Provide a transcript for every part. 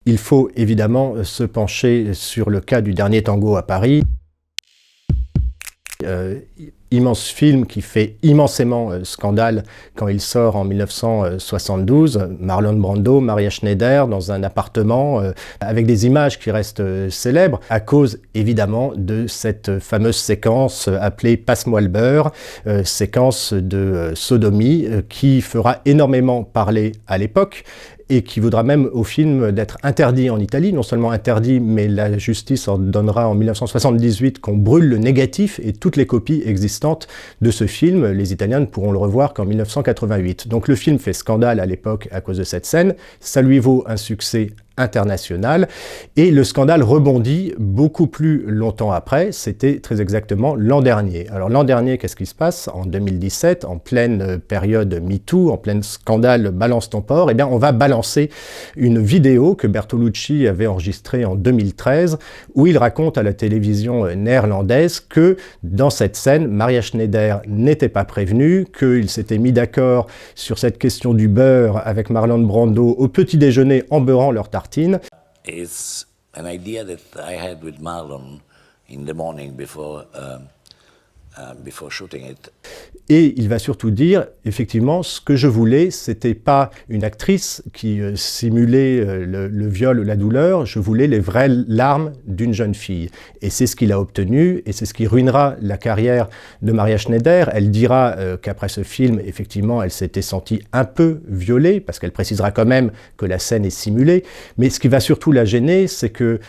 Il faut évidemment se pencher sur le cas du dernier tango à Paris. Immense film qui fait immensément scandale quand il sort en 1972. Marlon Brando, Maria Schneider dans un appartement avec des images qui restent célèbres à cause évidemment de cette fameuse séquence appelée Passe-moi le beurre, séquence de sodomie qui fera énormément parler à l'époque et qui voudra même au film d'être interdit en Italie. Non seulement interdit, mais la justice ordonnera en 1978 qu'on brûle le négatif et toutes les copies existantes de ce film. Les Italiens ne pourront le revoir qu'en 1988. Donc le film fait scandale à l'époque à cause de cette scène. Ça lui vaut un succès international et le scandale rebondit beaucoup plus longtemps après, c'était très exactement l'an dernier. Alors l'an dernier, qu'est-ce qui se passe? En 2017, en pleine période MeToo, en plein scandale Balance ton porc, eh bien on va balancer une vidéo que Bertolucci avait enregistrée en 2013 où il raconte à la télévision néerlandaise que dans cette scène, Maria Schneider n'était pas prévenue, qu'il s'était mis d'accord sur cette question du beurre avec Marlon Brando au petit déjeuner en beurrant leur tartine. It's an idea that I had with Marlon in the morning before shooting it. Et il va surtout dire, effectivement, ce que je voulais, c'était pas une actrice qui simulait le viol ou la douleur, je voulais les vraies larmes d'une jeune fille. Et c'est ce qu'il a obtenu, et c'est ce qui ruinera la carrière de Maria Schneider. Elle dira qu'après ce film, effectivement, elle s'était sentie un peu violée, parce qu'elle précisera quand même que la scène est simulée. Mais ce qui va surtout la gêner, c'est que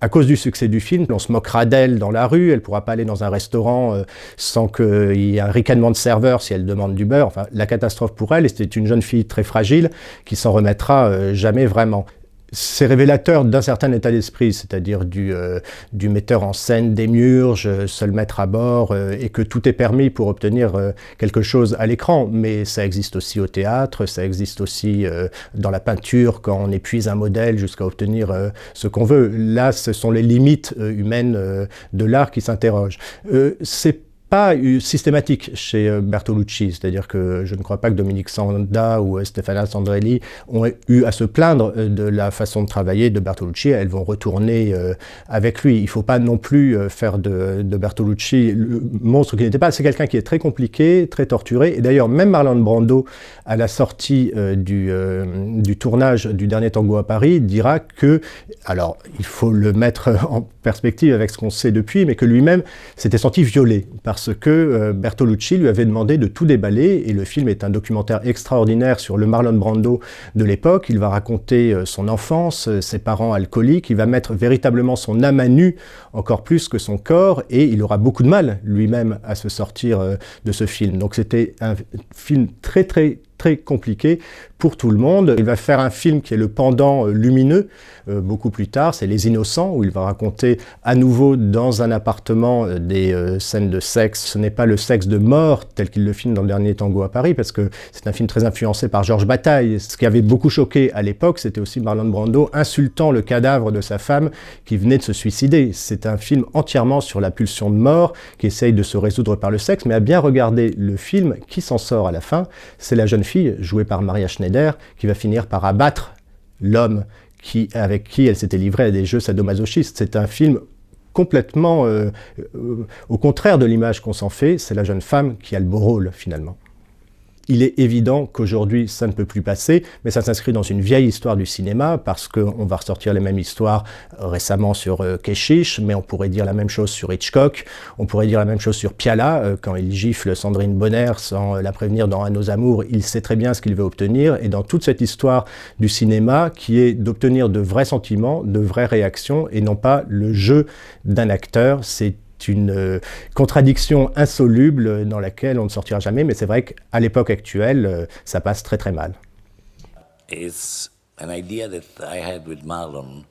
à cause du succès du film, on se moquera d'elle dans la rue, elle ne pourra pas aller dans un restaurant sans qu'il y ait un ricanement de serveur si elle demande du beurre. Enfin, la catastrophe pour elle, et c'était une jeune fille très fragile qui s'en remettra jamais vraiment. C'est révélateur d'un certain état d'esprit, c'est-à-dire du metteur en scène démiurge, se le mettre à bord, et que tout est permis pour obtenir quelque chose à l'écran. Mais ça existe aussi au théâtre, ça existe aussi dans la peinture, quand on épuise un modèle jusqu'à obtenir ce qu'on veut. Là, ce sont les limites humaines de l'art qui s'interrogent. C'est pas systématique chez Bertolucci, c'est-à-dire que je ne crois pas que Dominique Sanda ou Stefana Sandrelli ont eu à se plaindre de la façon de travailler de Bertolucci. Elles vont retourner avec lui. Il ne faut pas non plus faire de Bertolucci le monstre qu'il n'était pas. C'est quelqu'un qui est très compliqué, très torturé. Et d'ailleurs, même Marlon Brando, à la sortie du tournage du dernier tango à Paris, dira que, alors il faut le mettre en perspective avec ce qu'on sait depuis, mais que lui-même s'était senti violé parce que Bertolucci lui avait demandé de tout déballer, et le film est un documentaire extraordinaire sur le Marlon Brando de l'époque. Il va raconter son enfance, ses parents alcooliques, il va mettre véritablement son âme à nu, encore plus que son corps, et il aura beaucoup de mal lui-même à se sortir de ce film. Donc c'était un film très compliqué pour tout le monde. Il va faire un film qui est le pendant lumineux beaucoup plus tard, c'est Les Innocents, où il va raconter à nouveau dans un appartement des scènes de sexe. Ce n'est pas le sexe de mort tel qu'il le filme dans le dernier tango à Paris, parce que c'est un film très influencé par Georges Bataille. Ce qui avait beaucoup choqué à l'époque, c'était aussi Marlon Brando insultant le cadavre de sa femme qui venait de se suicider. C'est un film entièrement sur la pulsion de mort qui essaye de se résoudre par le sexe, mais à bien regarder le film, qui s'en sort à la fin, c'est la jeune fille, jouée par Maria Schneider, qui va finir par abattre l'homme avec qui elle s'était livrée à des jeux sadomasochistes. C'est un film complètement au contraire de l'image qu'on s'en fait, c'est la jeune femme qui a le beau rôle finalement. Il est évident qu'aujourd'hui, ça ne peut plus passer, mais ça s'inscrit dans une vieille histoire du cinéma, parce qu'on va ressortir les mêmes histoires récemment sur Keshish, mais on pourrait dire la même chose sur Hitchcock, on pourrait dire la même chose sur Piala, quand il gifle Sandrine Bonner sans la prévenir dans À nos amours, il sait très bien ce qu'il veut obtenir, et dans toute cette histoire du cinéma, qui est d'obtenir de vrais sentiments, de vraies réactions, et non pas le jeu d'un acteur, c'est une contradiction insoluble dans laquelle on ne sortira jamais, mais c'est vrai qu'à l'époque actuelle, ça passe très mal. It's an idea that I had with Marlon